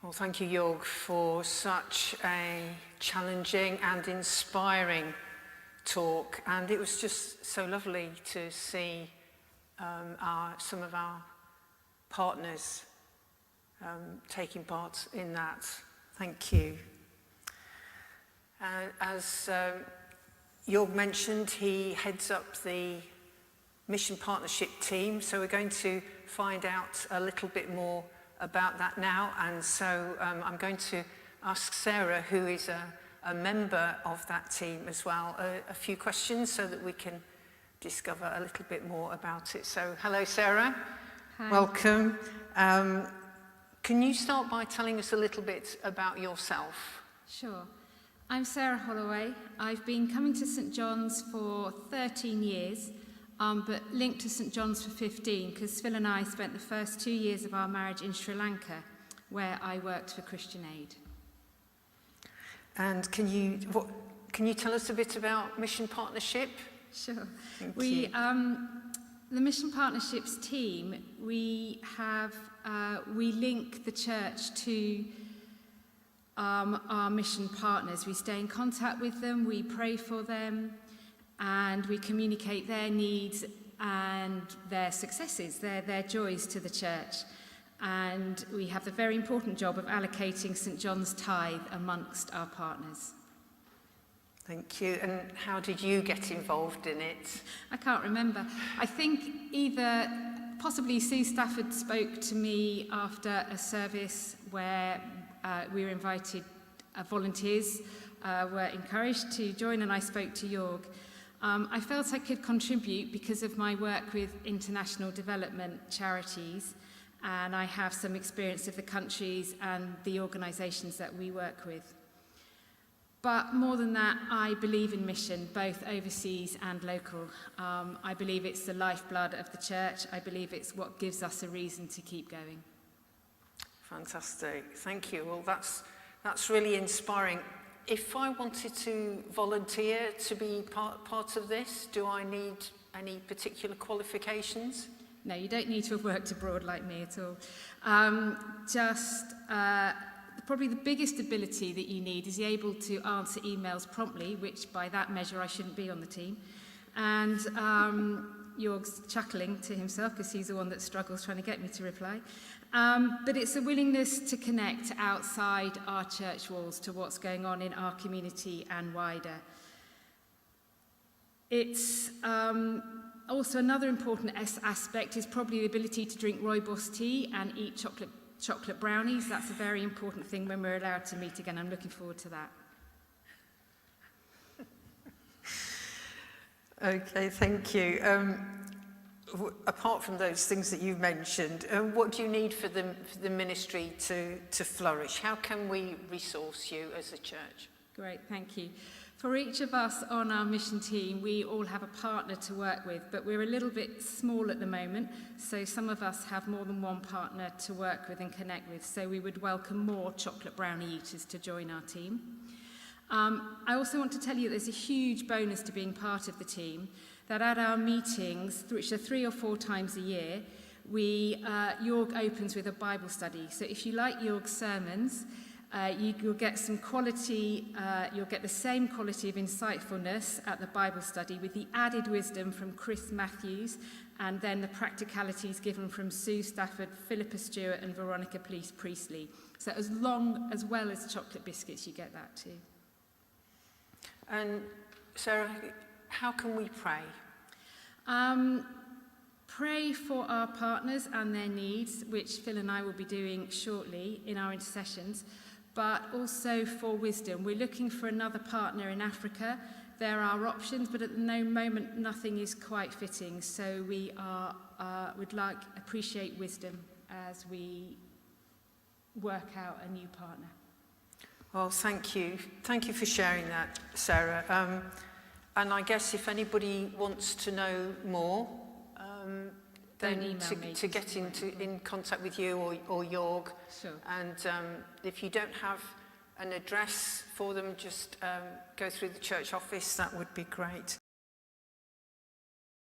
Well, thank you, Jorg, for such a challenging and inspiring talk. And it was just so lovely to see some of our partners taking part in that. Thank you. As Jorg mentioned, he heads up the Mission Partnership team, so we're going to find out a little bit more about that now. And so I'm going to ask Sara, who is a member of that team as well, a few questions so that we can discover a little bit more about it. So hello, Sara. Hi. Welcome. Can you start by telling us a little bit about yourself? Sure. I'm Sara Holloway. I've been coming to St John's for 13 years, but linked to St John's for 15, because Phil and I spent the first 2 years of our marriage in Sri Lanka, where I worked for Christian Aid. And can you tell us a bit about Mission Partnership? Sure. Thank you. The Mission Partnerships team, we link the church to our mission partners. We stay in contact with them, we pray for them, and we communicate their needs and their successes, their joys to the church. And we have the very important job of allocating St John's tithe amongst our partners. Thank you. And how did you get involved in it? I can't remember. I think possibly Sue Stafford spoke to me after a service where we were invited, volunteers were encouraged to join, and I spoke to Jorg. I felt I could contribute because of my work with international development charities, and I have some experience of the countries and the organisations that we work with. But more than that, I believe in mission, both overseas and local. I believe it's the lifeblood of the church. I believe it's what gives us a reason to keep going. Fantastic. Thank you. Well, that's really inspiring. If I wanted to volunteer to be part of this, do I need any particular qualifications? No, you don't need to have worked abroad like me at all. Probably the biggest ability that you need is able to answer emails promptly, which by that measure I shouldn't be on the team. And Jorg's chuckling to himself because he's the one that struggles trying to get me to reply. But it's a willingness to connect outside our church walls to what's going on in our community and wider. It's also another important aspect is probably the ability to drink rooibos tea and eat chocolate brownies. That's a very important thing when we're allowed to meet again. I'm looking forward to that. Okay, thank you. Apart from those things that you've mentioned, what do you need for the ministry to flourish? How can we resource you as a church? Great, thank you. For each of us on our mission team, we all have a partner to work with, but we're a little bit small at the moment, so some of us have more than one partner to work with and connect with, so we would welcome more chocolate brownie eaters to join our team. I also want to tell you there's a huge bonus to being part of the team, that at our meetings, which are 3 or 4 times a year, Jorg opens with a Bible study. So if you like Jorg's sermons, you'll get some quality, you'll get the same quality of insightfulness at the Bible study with the added wisdom from Chris Matthews and then the practicalities given from Sue Stafford, Philippa Stewart and Veronica Priestley. So as well as chocolate biscuits, you get that too. And Sara, how can we pray? Pray for our partners and their needs, which Phil and I will be doing shortly in our intercessions, but also for wisdom. We're looking for another partner in Africa. There are options, but at the moment, nothing is quite fitting. So we appreciate wisdom as we work out a new partner. Well, thank you. Thank you for sharing that, Sara. And I guess if anybody wants to know more, then to get in contact with you or Jorg. Sure. And if you don't have an address for them, just go through the church office. That would be great.